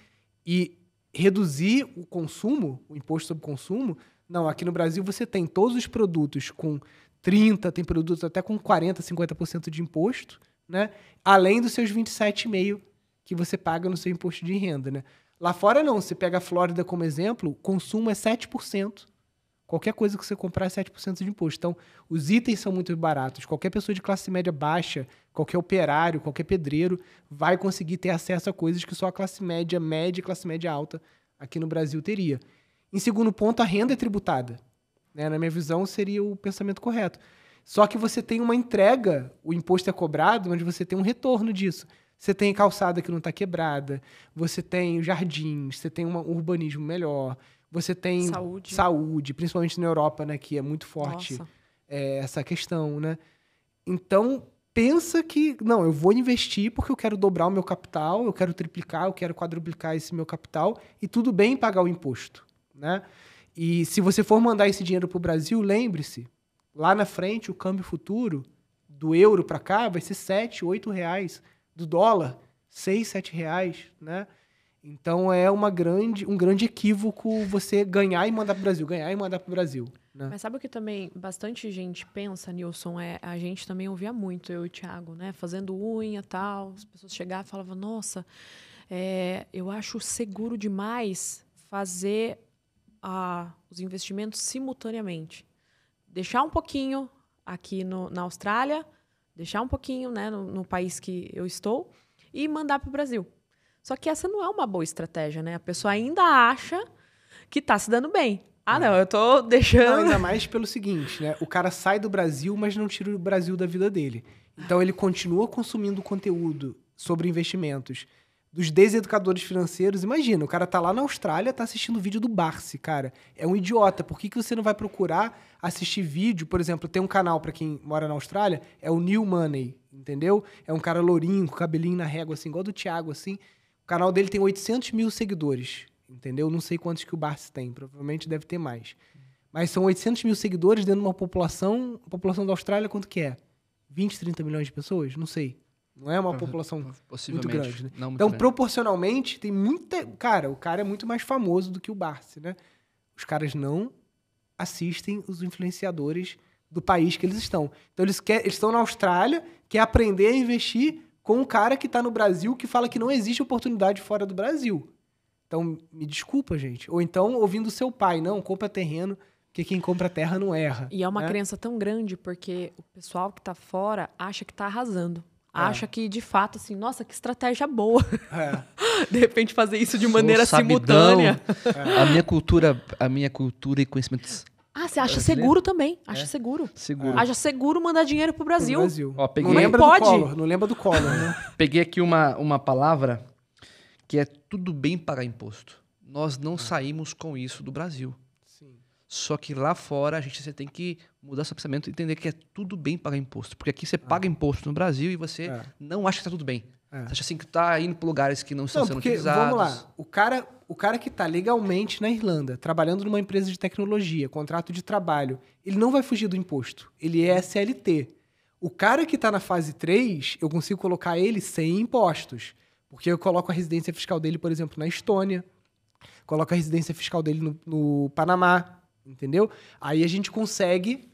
e reduzir o consumo, o imposto sobre consumo, não, aqui no Brasil você tem todos os produtos com 30%, tem produtos até com 40%, 50% de imposto, né? Além dos seus 27,5% que você paga no seu imposto de renda, né? Lá fora não, você pega a Flórida como exemplo, o consumo é 7%. Qualquer coisa que você comprar é 7% de imposto. Então, os itens são muito baratos. Qualquer pessoa de classe média baixa, qualquer operário, qualquer pedreiro, vai conseguir ter acesso a coisas que só a classe média média e classe média alta aqui no Brasil teria. Em segundo ponto, a renda é tributada. Né? Na minha visão, seria o pensamento correto. Só que você tem uma entrega, o imposto é cobrado, mas você tem um retorno disso. Você tem calçada que não está quebrada, você tem jardins, você tem um urbanismo melhor, você tem saúde, principalmente na Europa, né, que é muito forte essa questão, né? Então, pensa que, não, eu vou investir porque eu quero dobrar o meu capital, eu quero triplicar, eu quero quadruplicar esse meu capital, e tudo bem pagar o imposto, né? E se você for mandar esse dinheiro para o Brasil, lembre-se, lá na frente, o câmbio futuro do euro para cá vai ser 7, 8 reais, do dólar, 6, 7 reais, né? Então é um grande equívoco você ganhar e mandar para o Brasil, ganhar e mandar para o Brasil. Né? Mas sabe o que também bastante gente pensa, Nilson? A gente também ouvia muito, eu e o Thiago, né? Fazendo unha e tal. As pessoas chegavam e falavam, nossa, eu acho seguro demais fazer os investimentos simultaneamente. Deixar um pouquinho aqui na Austrália, deixar um pouquinho, né, no país que eu estou e mandar para o Brasil. Só que essa não é uma boa estratégia, né? A pessoa ainda acha que está se dando bem. Não, eu tô deixando... Não, ainda mais pelo seguinte, né? O cara sai do Brasil, mas não tira o Brasil da vida dele. Então, ele continua consumindo conteúdo sobre investimentos dos deseducadores financeiros. Imagina, o cara tá lá na Austrália, tá assistindo vídeo do Barsi, cara. É um idiota. Por que você não vai procurar assistir vídeo? Por exemplo, tem um canal para quem mora na Austrália, é o New Money, entendeu? É um cara lourinho, com cabelinho na régua, assim, igual do Thiago, assim. O canal dele tem 800 mil seguidores, entendeu? Não sei quantos que o Barsi tem, provavelmente deve ter mais. Mas são 800 mil seguidores dentro de uma população... A população da Austrália, quanto que é? 20, 30 milhões de pessoas? Não sei. Não é uma população muito grande, né? Não muito então, grande. Proporcionalmente, tem muita... Cara, o cara é muito mais famoso do que o Barsi, né? Os caras não assistem os influenciadores do país que eles estão. Então, eles estão na Austrália, quer aprender a investir com um cara que está no Brasil, que fala que não existe oportunidade fora do Brasil. Então, me desculpa, gente. Ou então, ouvindo o seu pai, não, compra terreno, porque quem compra terra não erra. E é uma crença tão grande, porque o pessoal que está fora acha que está arrasando. acha que, de fato, assim, nossa, que estratégia boa. É. De repente fazer isso de maneira Sou sabidão, simultânea. A minha cultura e conhecimentos Você acha brasileiro? seguro também. Acha seguro. seguro. Acha seguro mandar dinheiro pro Brasil. Ó, peguei- Não lembra Pode. do Collor, não lembra do Collor, né? Peguei aqui uma palavra que é tudo bem pagar imposto. Nós não saímos com isso do Brasil. Sim. Só que lá fora você tem que mudar seu pensamento e entender que é tudo bem pagar imposto. Porque aqui você paga imposto no Brasil e você não acha que tá tudo bem. Você acha assim que tá indo para lugares que não estão sendo porque, utilizados. vamos lá, o cara que tá legalmente na Irlanda, trabalhando numa empresa de tecnologia, contrato de trabalho, ele não vai fugir do imposto. Ele é CLT. O cara que tá na fase 3, eu consigo colocar ele sem impostos. Porque eu coloco a residência fiscal dele, por exemplo, na Estônia, coloco a residência fiscal dele no Panamá, entendeu? Aí a gente consegue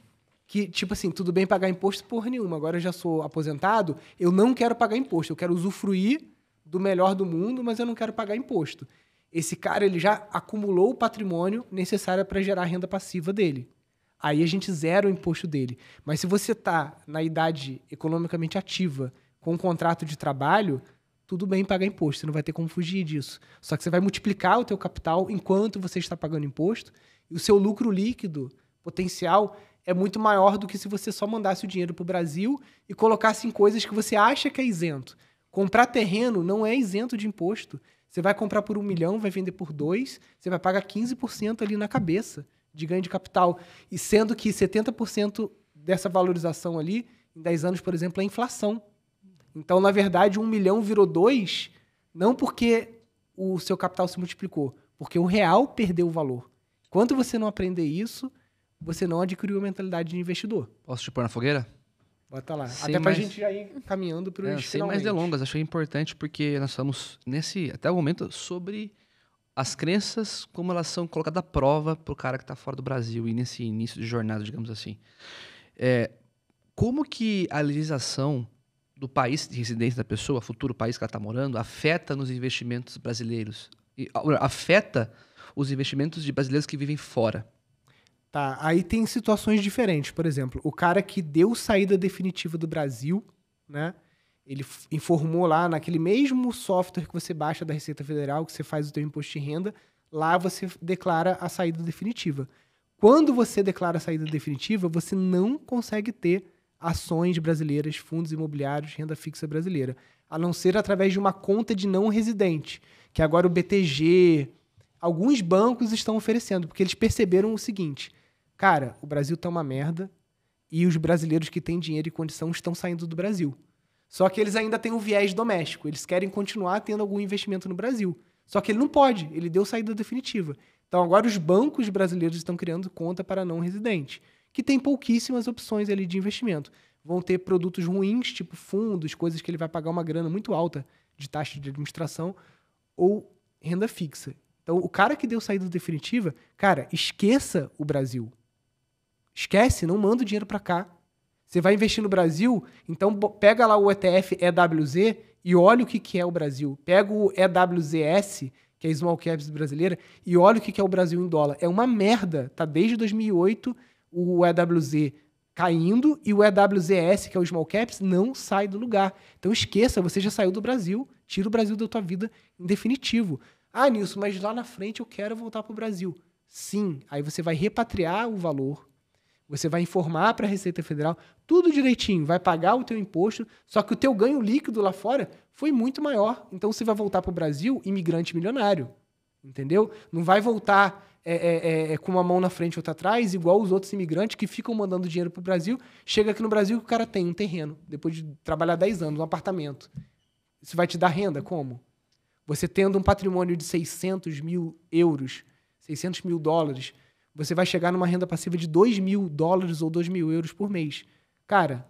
que, tipo assim, tudo bem pagar imposto porra nenhuma. Agora eu já sou aposentado, eu não quero pagar imposto. Eu quero usufruir do melhor do mundo, mas eu não quero pagar imposto. Esse cara, ele já acumulou o patrimônio necessário para gerar a renda passiva dele. Aí a gente zera o imposto dele. Mas se você tá na idade economicamente ativa, com um contrato de trabalho, tudo bem pagar imposto. Você não vai ter como fugir disso. Só que você vai multiplicar o teu capital enquanto você está pagando imposto. E o seu lucro líquido potencial é muito maior do que se você só mandasse o dinheiro para o Brasil e colocasse em coisas que você acha que é isento. Comprar terreno não é isento de imposto. Você vai comprar por 1 milhão, vai vender por 2, você vai pagar 15% ali na cabeça de ganho de capital. E sendo que 70% dessa valorização ali, em 10 anos, por exemplo, é inflação. Então, na verdade, 1 milhão virou 2, não porque o seu capital se multiplicou, porque o real perdeu o valor. Enquanto você não aprender isso, você não adquiriu a mentalidade de investidor. Posso te pôr na fogueira? Bota lá. Sem Até pra mais- gente já ir caminhando para os Sem mais delongas, achei importante porque nós estamos até o momento, sobre as crenças, como elas são colocadas à prova pro cara que está fora do Brasil e nesse início de jornada, digamos assim. Como que a legislação do país de residência da pessoa, futuro país que ela está morando, afeta nos investimentos brasileiros? Afeta os investimentos de brasileiros que vivem fora? Tá, aí tem situações diferentes. Por exemplo, o cara que deu saída definitiva do Brasil, né? Ele informou lá naquele mesmo software que você baixa da Receita Federal, que você faz o teu imposto de renda, lá você declara a saída definitiva. Quando você declara a saída definitiva, você não consegue ter ações brasileiras, fundos imobiliários, renda fixa brasileira, a não ser através de uma conta de não residente, que agora o BTG, alguns bancos estão oferecendo, porque eles perceberam o seguinte: cara, o Brasil tá uma merda e os brasileiros que têm dinheiro e condição estão saindo do Brasil. Só que eles ainda têm um viés doméstico. Eles querem continuar tendo algum investimento no Brasil. Só que ele não pode. Ele deu saída definitiva. Então agora os bancos brasileiros estão criando conta para não residente, que tem pouquíssimas opções ali de investimento. Vão ter produtos ruins, tipo fundos, coisas que ele vai pagar uma grana muito alta de taxa de administração, ou renda fixa. Então o cara que deu saída definitiva, cara, esqueça o Brasil. Esquece, não manda o dinheiro para cá. Você vai investir no Brasil, então pega lá o ETF EWZ e olha o que é o Brasil. Pega o EWZS, que é a Small Caps brasileira, e olha o que é o Brasil em dólar. É uma merda. Tá desde 2008 o EWZ caindo e o EWZS, que é o Small Caps, não sai do lugar. Então esqueça, você já saiu do Brasil, tira o Brasil da tua vida em definitivo. Ah, Nilson, mas lá na frente eu quero voltar para o Brasil. Sim, aí você vai repatriar o valor, você vai informar para a Receita Federal, tudo direitinho, vai pagar o teu imposto, só que o teu ganho líquido lá fora foi muito maior. Então você vai voltar para o Brasil imigrante milionário, entendeu? Não vai voltar com uma mão na frente e outra atrás, igual os outros imigrantes que ficam mandando dinheiro para o Brasil. Chega aqui no Brasil que o cara tem um terreno, depois de trabalhar 10 anos, um apartamento. Isso vai te dar renda? Como? Você tendo um patrimônio de 600 mil euros, 600 mil dólares, você vai chegar numa renda passiva de 2 mil dólares ou 2 mil euros por mês. Cara,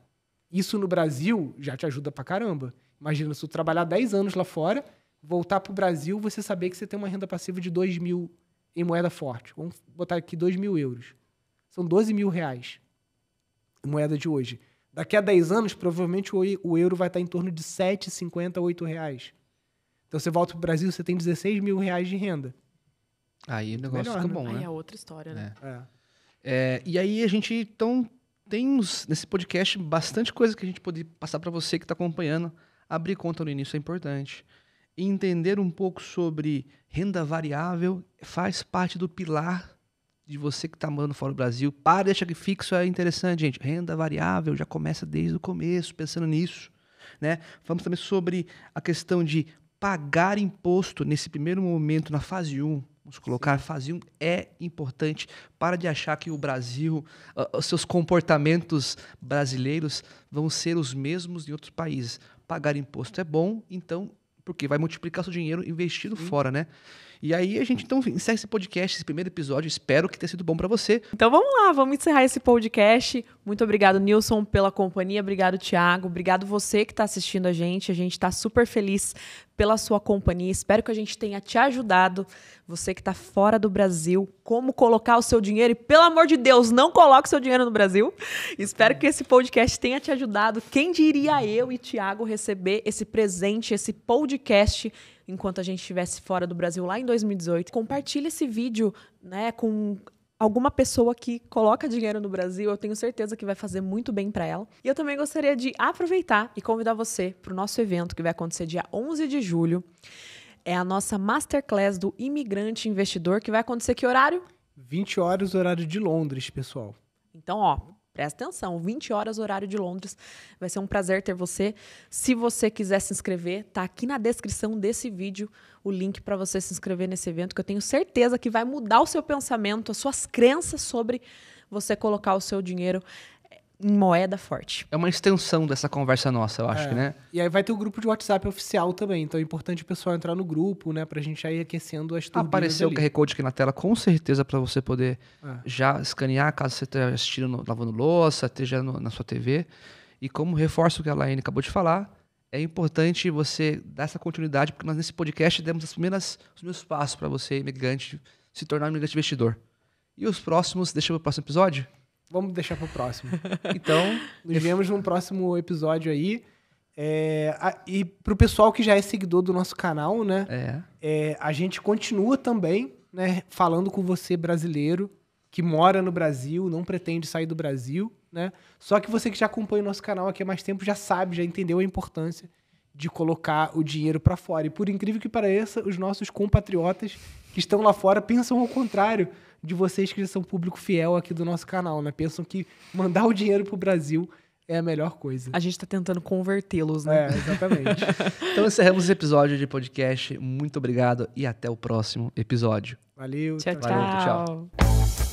isso no Brasil já te ajuda pra caramba. Imagina, se tu trabalhar 10 anos lá fora, voltar pro Brasil, você saber que você tem uma renda passiva de 2 mil em moeda forte. Vamos botar aqui 2 mil euros. São 12 mil reais em moeda de hoje. Daqui a 10 anos, provavelmente o euro vai estar em torno de 7,50 a 8 reais. Então você volta pro Brasil, você tem 16 mil reais de renda. Aí o negócio Melhor, fica né? bom, Aí né? é outra história, né? É. E aí a gente, então, temos nesse podcast bastante coisa que a gente pode passar para você que está acompanhando. Abrir conta no início é importante. E entender um pouco sobre renda variável faz parte do pilar de você que está morando fora do Brasil. Para de achar que fixo é interessante, gente. Renda variável já começa desde o começo, pensando nisso, né? Falamos também sobre a questão de pagar imposto nesse primeiro momento, na fase 1. Vamos colocar, fase 1 é importante. Para de achar que o Brasil, os seus comportamentos brasileiros vão ser os mesmos em outros países. Pagar imposto é bom, então, porque vai multiplicar seu dinheiro investido fora, né? E aí a gente então encerra esse podcast, esse primeiro episódio. Espero que tenha sido bom para você. Então vamos lá, vamos encerrar esse podcast. Muito obrigado, Nilson, pela companhia. Obrigado, Thiago. Obrigado você que está assistindo a gente. A gente está super feliz pela sua companhia. Espero que a gente tenha te ajudado. Você que está fora do Brasil, como colocar o seu dinheiro. E, pelo amor de Deus, não coloque o seu dinheiro no Brasil. Espero que esse podcast tenha te ajudado. Quem diria eu e Thiago receber esse presente, esse podcast, enquanto a gente estivesse fora do Brasil lá em 2018. Compartilhe esse vídeo, né, com alguma pessoa que coloca dinheiro no Brasil. Eu tenho certeza que vai fazer muito bem para ela. E eu também gostaria de aproveitar e convidar você para o nosso evento que vai acontecer dia 11 de julho. É a nossa Masterclass do Imigrante Investidor, que vai acontecer que horário? 20 horas, horário de Londres, pessoal. Então, ó, presta atenção, 20 horas, horário de Londres. Vai ser um prazer ter você. Se você quiser se inscrever, tá aqui na descrição desse vídeo o link para você se inscrever nesse evento, que eu tenho certeza que vai mudar o seu pensamento, as suas crenças sobre você colocar o seu dinheiro em moeda forte. É uma extensão dessa conversa nossa, eu acho, né? E aí vai ter o grupo de WhatsApp oficial também. Então é importante o pessoal entrar no grupo, né? Pra gente ir aquecendo as turbinas. Apareceu ali. o QR Code aqui na tela, com certeza, para você poder já escanear, caso você esteja assistindo, lavando louça, esteja na sua TV. E como reforço o que a Laine acabou de falar, é importante você dar essa continuidade, porque nós nesse podcast demos os primeiros passos para você, imigrante, se tornar um imigrante investidor. E os próximos, deixa para o próximo episódio? Vamos deixar pro próximo. Então, nos vemos num próximo episódio aí. E pro pessoal que já é seguidor do nosso canal, né? A gente continua também, né, falando com você, brasileiro, que mora no Brasil, não pretende sair do Brasil, né? Só que você que já acompanha o nosso canal aqui há mais tempo já sabe, já entendeu a importância de colocar o dinheiro para fora. E por incrível que pareça, os nossos compatriotas que estão lá fora pensam ao contrário de vocês que são público fiel aqui do nosso canal, né? Pensam que mandar o dinheiro pro Brasil é a melhor coisa. A gente tá tentando convertê-los, né? Exatamente. Então encerramos esse episódio de podcast. Muito obrigado e até o próximo episódio. Valeu. Tchau, Valeu, tchau.